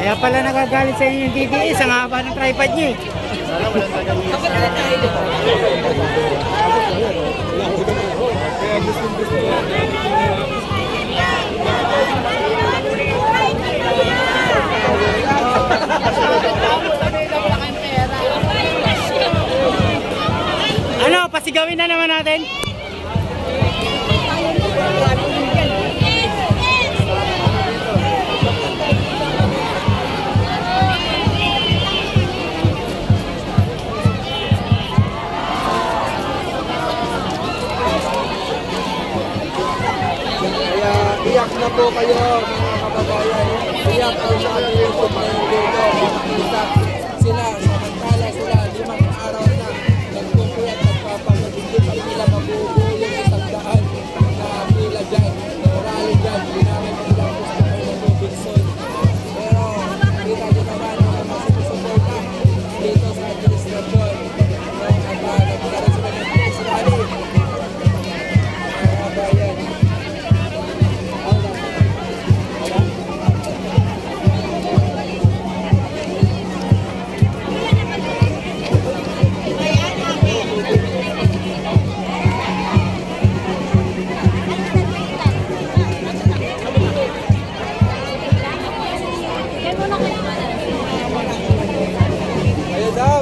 Kaya pala nagagalit sa inyo yung DDS, ang haba ng tripod niya eh. Ano, pasigawin na naman natin. Iyak na po kayo mga kababayan. Iyak ang natin po ngayon dito. Sila, samantala sila, 5 araw na nagpupuyat, nagpapagod. Hindi pa nila mabubuo yung isang daan na pila dyan, rally dyan. Ginamit ko lang po sa kayo ng Robinson. Pero kita nyo naman ang masisuporta dito sa administrasyon. At nagkaroon sila ng rally. Mga kababayan.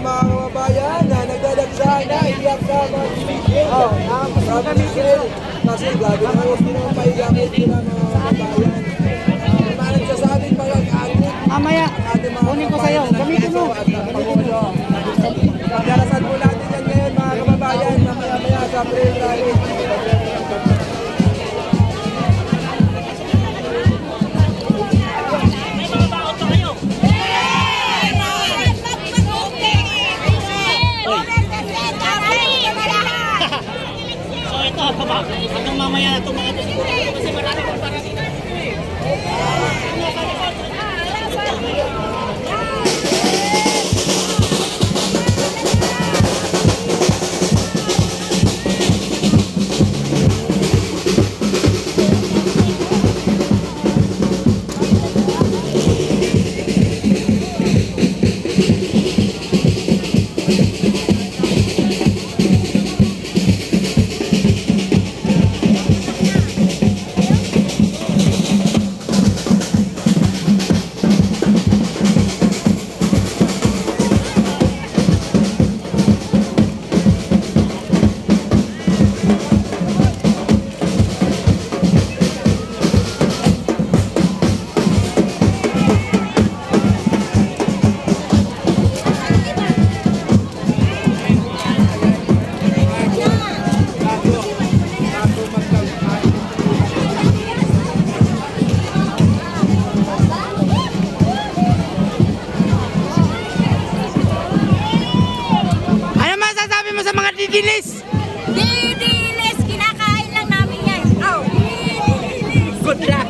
Mga kababayan na nagdadagsahan na, iyak na mga bibigil. Nakapasama kami sila. Kasi gabi na huwag din naman paigakit nila mga kababayan. Mga nagsasabing mga kaagit. Mamaya, kunin ko sa'yo. Gamitin mo. Pagdarasan po natin yan ngayon mga kababayan. Mamaya sa April Rally. Hanggang mamaya na itong mga ito siguro kasi marami kong parating na ito eh. Didilis! Didilis! Kinakain lang namin yan. Oh, didilis! Good luck!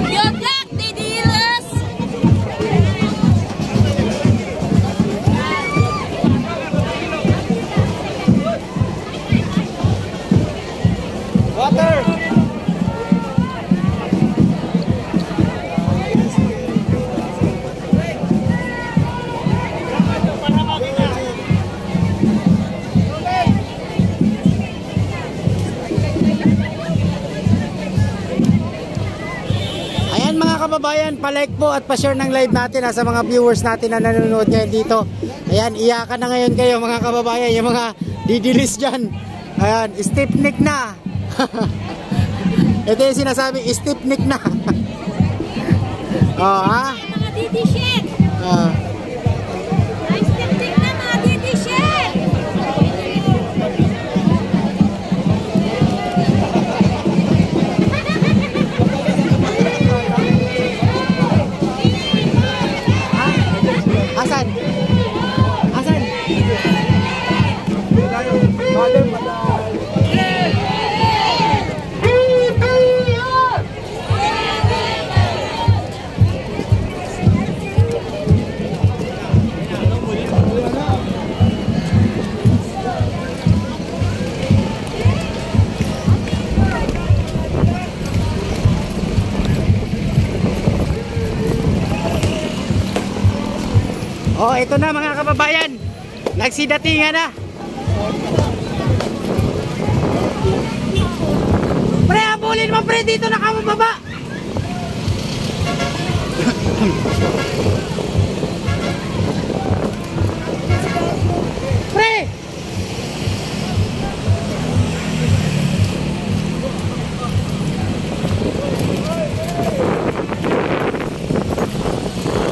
Good luck, didilis! Water! Kababayan, pa-like po at pa-share ng live natin sa mga viewers natin na nanonood ngayon dito. Ayan, iyakan na ngayon kayo mga kababayan, yung mga didilis dyan. Ayan, stiff neck na. Ito yung sinasabi, stiff neck na. Oh, ha? Mga didishin! Stiff neck na mga didishin! Asan? Asan? Oh, ito na mga kababayan. Nagsidatingan na. Pre, habulin mo pre, dito na kamo baba. Pre!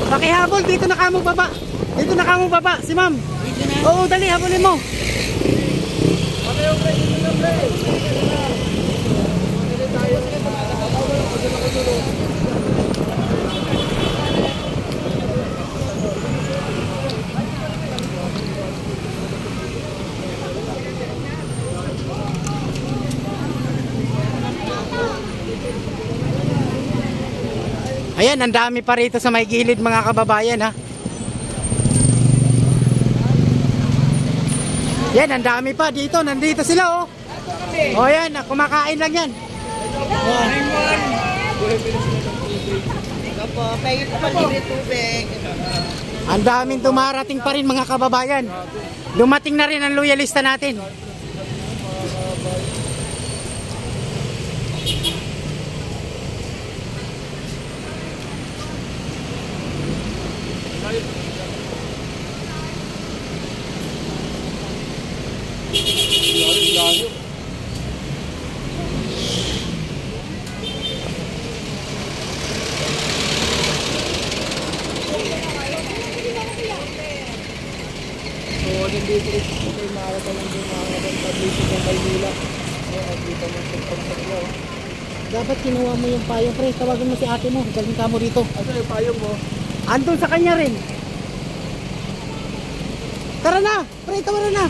Pakihabol, dito na kamo baba. Dito na kamo baba, si ma'am. Oo, dali, habulin mo. Ayan, ang dami pa rito sa may gilid mga kababayan ha. Yan, ang dami pa dito, nandito sila oh. Oh yan, kumakain lang yan. Oh. Ang daming dumarating pa rin mga kababayan. Dumating na rin ang loyalista natin. Nandito rin po kayo makakatalang din makakabang dito ng Maynila. At dito mo sa pagpaglaw. Dapat kinuha mo yung payong pre, tawagan mo si ate mo, galing ka mo rito. Asa yung payong mo? Andun sa kanya rin. Tara na, pre, tara na.